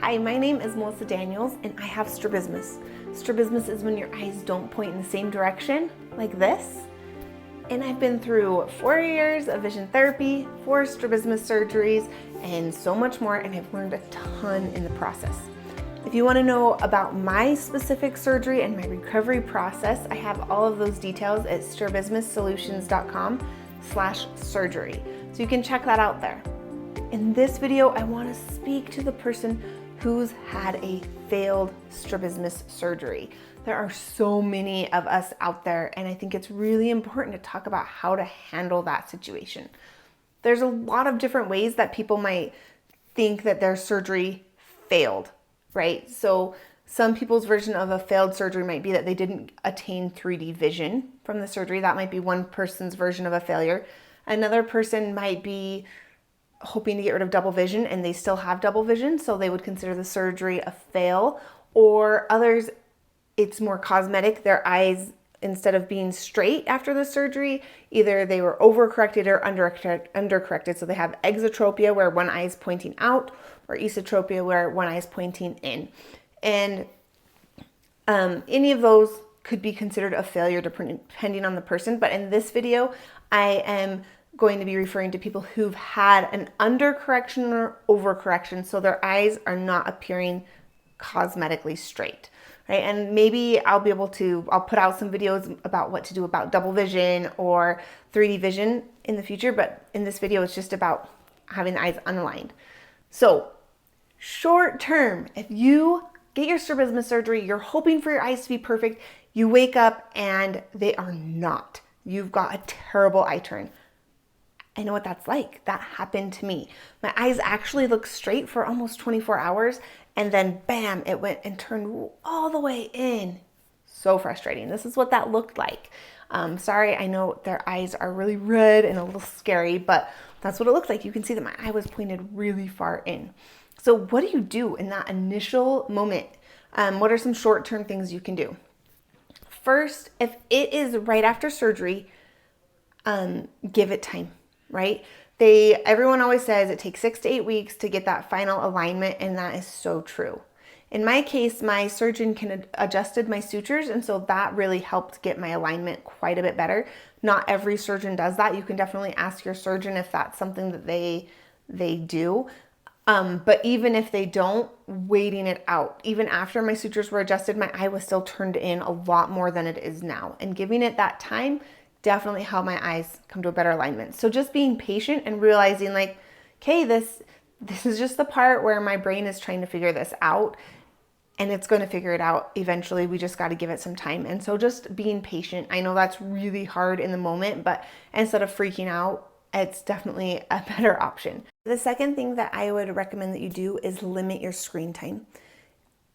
Hi, my name is Melissa Daniels and I have strabismus. Strabismus is when your eyes don't point in the same direction, like this. And I've been through 4 years of vision therapy, 4 strabismus surgeries, and so much more, and I've learned a ton in the process. If you want to know about my specific surgery and my recovery process, I have all of those details at strabismussolutions.com/surgery. So you can check that out there. In this video, I want to speak to the person who's had a failed strabismus surgery. There are so many of us out there, and I think it's really important to talk about how to handle that situation. There's a lot of different ways that people might think that their surgery failed, right? So some people's version of a failed surgery might be that they didn't attain 3D vision from the surgery. That might be one person's version of a failure. Another person might be hoping to get rid of double vision and they still have double vision, so they would consider the surgery a fail. Or others, it's more cosmetic. Their eyes, instead of being straight after the surgery, either they were overcorrected or undercorrected. So they have exotropia, where one eye is pointing out, or esotropia, where one eye is pointing in. And any of those could be considered a failure depending on the person. But in this video, I am going to be referring to people who've had an undercorrection or overcorrection, so their eyes are not appearing cosmetically straight, right? And maybe I'll put out some videos about what to do about double vision or 3D vision in the future, but in this video, it's just about having the eyes unaligned. So short term, if you get your strabismus surgery, you're hoping for your eyes to be perfect, you wake up and they are not. You've got a terrible eye turn. I know what that's like. That happened to me. My eyes actually looked straight for almost 24 hours, and then bam, it went and turned all the way in. So frustrating. This is what that looked like. Sorry, I know their eyes are really red and a little scary, but that's what it looked like. You can see that my eye was pointed really far in. So what do you do in that initial moment? What are some short-term things you can do? First, if it is right after surgery, give it time. Right? Everyone always says it takes 6 to 8 weeks to get that final alignment, and that is so true. In my case, my surgeon adjusted my sutures, and so that really helped get my alignment quite a bit better. Not every surgeon does that. You can definitely ask your surgeon if that's something that they do. But even if they don't, waiting it out. Even after my sutures were adjusted, my eye was still turned in a lot more than it is now. And giving it that time definitely helped my eyes come to a better alignment. So just being patient and realizing like, okay, this is just the part where my brain is trying to figure this out, and it's going to figure it out eventually. We just got to give it some time. And so just being patient. I know that's really hard in the moment, but instead of freaking out, it's definitely a better option. The second thing that I would recommend that you do is limit your screen time.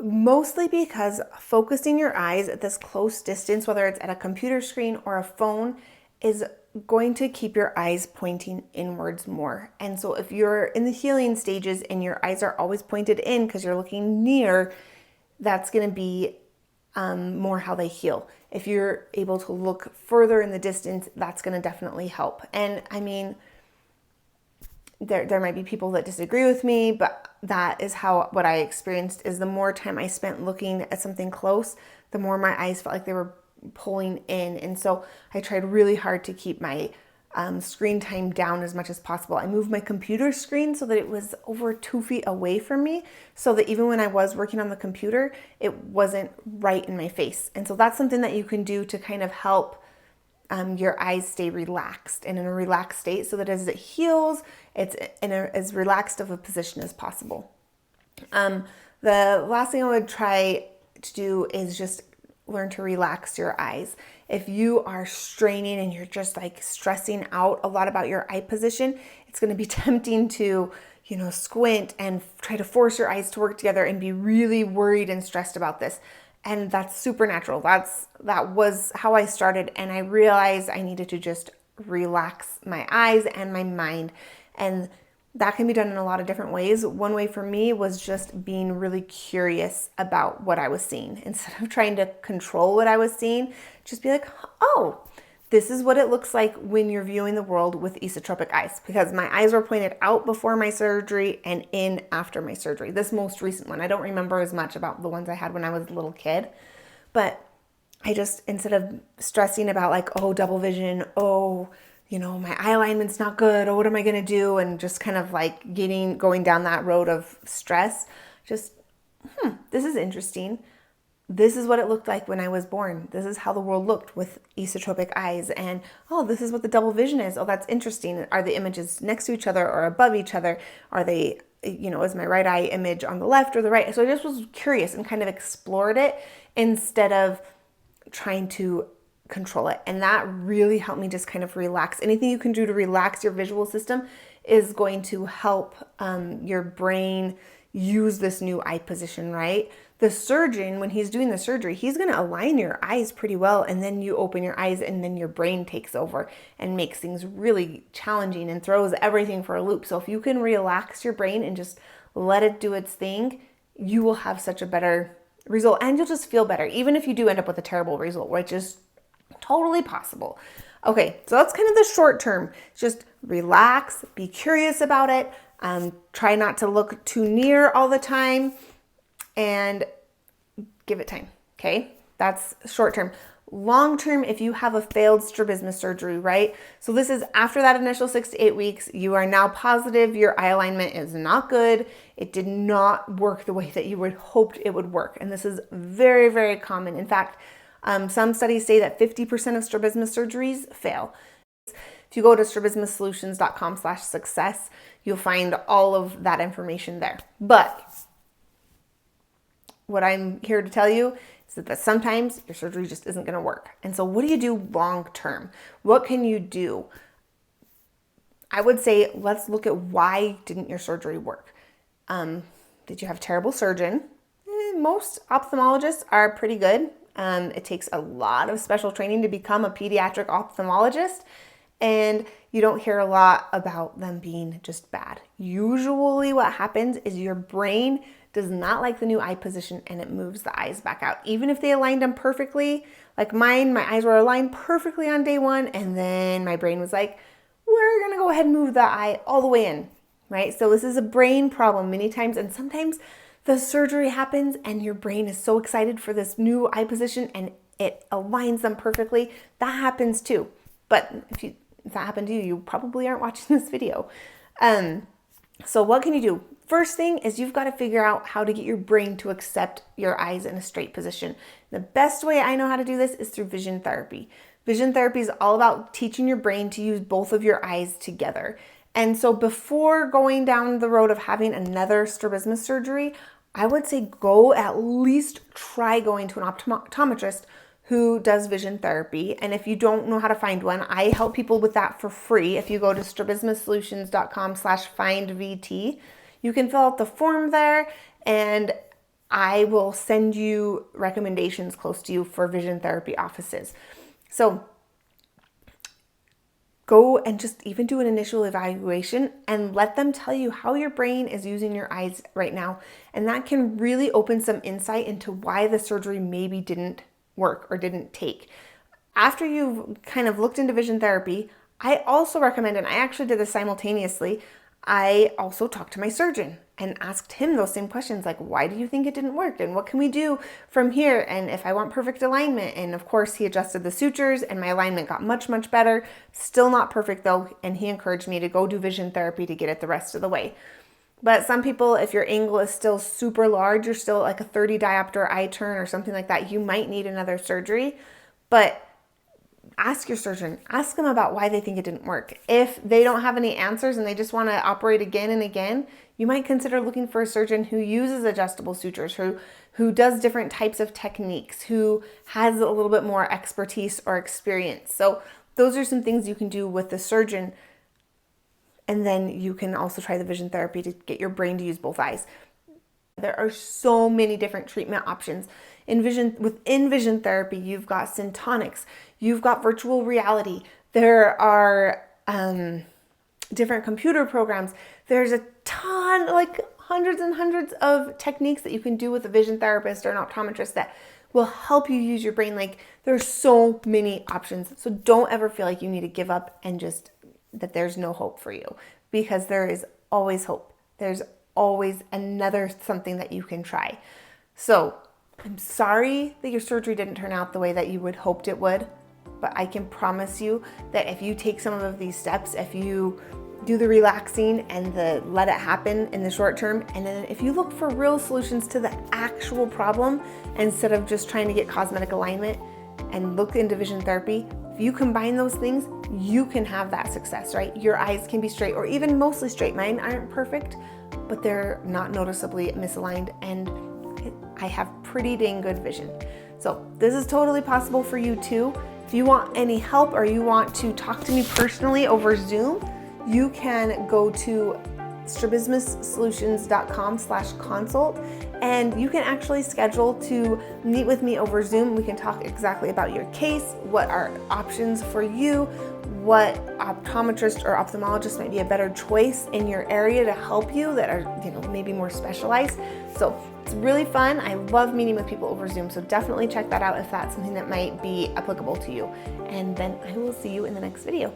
Mostly because focusing your eyes at this close distance, whether it's at a computer screen or a phone, is going to keep your eyes pointing inwards more. And so if you're in the healing stages and your eyes are always pointed in because you're looking near, that's going to be more how they heal. If you're able to look further in the distance, that's going to definitely help. And I mean, there might be people that disagree with me, but that is what I experienced. Is the more time I spent looking at something close, the more my eyes felt like they were pulling in. And so I tried really hard to keep my screen time down as much as possible. I moved my computer screen so that it was over 2 feet away from me, so that even when I was working on the computer, it wasn't right in my face. And so that's something that you can do to kind of help your eyes stay relaxed and in a relaxed state, so that as it heals, it's in as relaxed of a position as possible. The last thing I would try to do is just learn to relax your eyes. If you are straining and you're just like stressing out a lot about your eye position, it's going to be tempting to, squint and try to force your eyes to work together and be really worried and stressed about this. And that's super natural. That was how I started, and I realized I needed to just relax my eyes and my mind. And that can be done in a lot of different ways. One way for me was just being really curious about what I was seeing. Instead of trying to control what I was seeing, just be like, oh, This is what it looks like when you're viewing the world with esotropic eyes, because my eyes were pointed out before my surgery and in after my surgery. This most recent one, I don't remember as much about the ones I had when I was a little kid, but I just, instead of stressing about like, oh, double vision, oh, my eye alignment's not good, oh, what am I gonna do? And just kind of like going down that road of stress, just, this is interesting. This is what it looked like when I was born. This is how the world looked with esotropic eyes. And, oh, this is what the double vision is. Oh, that's interesting. Are the images next to each other or above each other? Are they, is my right eye image on the left or the right? So I just was curious and kind of explored it instead of trying to control it. And that really helped me just kind of relax. Anything you can do to relax your visual system is going to help your brain use this new eye position, right? The surgeon, when he's doing the surgery, he's going to align your eyes pretty well, and then you open your eyes and then your brain takes over and makes things really challenging and throws everything for a loop. So if you can relax your brain and just let it do its thing, you will have such a better result, and you'll just feel better, even if you do end up with a terrible result, which is totally possible. Okay, so that's kind of the short term. Just relax, be curious about it, try not to look too near all the time, and give it time, okay? That's short term. Long term, if you have a failed strabismus surgery, right? So this is after that initial 6 to 8 weeks, you are now positive your eye alignment is not good. It did not work the way that you would hoped it would work. And this is very, very common. In fact, some studies say that 50% of strabismus surgeries fail. If you go to strabismussolutions.com/success, you'll find all of that information there. But what I'm here to tell you is that sometimes your surgery just isn't going to work. And so what do you do long term? What can you do? I would say, let's look at why didn't your surgery work? Did you have a terrible surgeon? Most ophthalmologists are pretty good. It takes a lot of special training to become a pediatric ophthalmologist, and you don't hear a lot about them being just bad. Usually what happens is your brain does not like the new eye position and it moves the eyes back out. Even if they aligned them perfectly, like mine, my eyes were aligned perfectly on day one, and then my brain was like, we're gonna go ahead and move the eye all the way in, right? So this is a brain problem many times, and sometimes the surgery happens and your brain is so excited for this new eye position and it aligns them perfectly. That happens too. But if that happened to you, you probably aren't watching this video. So what can you do? First thing is you've got to figure out how to get your brain to accept your eyes in a straight position. The best way I know how to do this is through vision therapy. Vision therapy is all about teaching your brain to use both of your eyes together. And so before going down the road of having another strabismus surgery, I would say go at least try going to an optometrist who does vision therapy. And if you don't know how to find one, I help people with that for free. If you go to strabismussolutions.com/findvt, you can fill out the form there and I will send you recommendations close to you for vision therapy offices. So go and just even do an initial evaluation and let them tell you how your brain is using your eyes right now. And that can really open some insight into why the surgery maybe didn't work or didn't take. After you've kind of looked into vision therapy, I also recommend, and I actually did this simultaneously, I also talked to my surgeon and asked him those same questions, like, why do you think it didn't work? And what can we do from here? And if I want perfect alignment, and of course he adjusted the sutures and my alignment got much, much better. Still not perfect though. And he encouraged me to go do vision therapy to get it the rest of the way. But some people, if your angle is still super large, you're still like a 30 diopter eye turn or something like that, you might need another surgery. But ask your surgeon, ask them about why they think it didn't work. If they don't have any answers and they just want to operate again and again, you might consider looking for a surgeon who uses adjustable sutures, who does different types of techniques, who has a little bit more expertise or experience. So those are some things you can do with the surgeon. And then you can also try the vision therapy to get your brain to use both eyes. There are so many different treatment options. Within vision therapy, you've got syntonics, you've got virtual reality, there are different computer programs. There's a ton, like hundreds and hundreds of techniques that you can do with a vision therapist or an optometrist that will help you use your brain. Like, there's so many options. So don't ever feel like you need to give up and just that there's no hope for you, because there is always hope. There's always another something that you can try. So I'm sorry that your surgery didn't turn out the way that you would hoped it would, but I can promise you that if you take some of these steps, if you do the relaxing and the let it happen in the short term, and then if you look for real solutions to the actual problem instead of just trying to get cosmetic alignment and look into vision therapy, if you combine those things, you can have that success, right? Your eyes can be straight or even mostly straight. Mine aren't perfect, but they're not noticeably misaligned, and I have pretty dang good vision. So this is totally possible for you too. If you want any help or you want to talk to me personally over Zoom, you can go to strabismussolutions.com/consult, and you can actually schedule to meet with me over Zoom. We can talk exactly about your case, what are options for you, what optometrist or ophthalmologist might be a better choice in your area to help you that are, maybe more specialized. So it's really fun. I love meeting with people over Zoom. So definitely check that out if that's something that might be applicable to you. And then I will see you in the next video.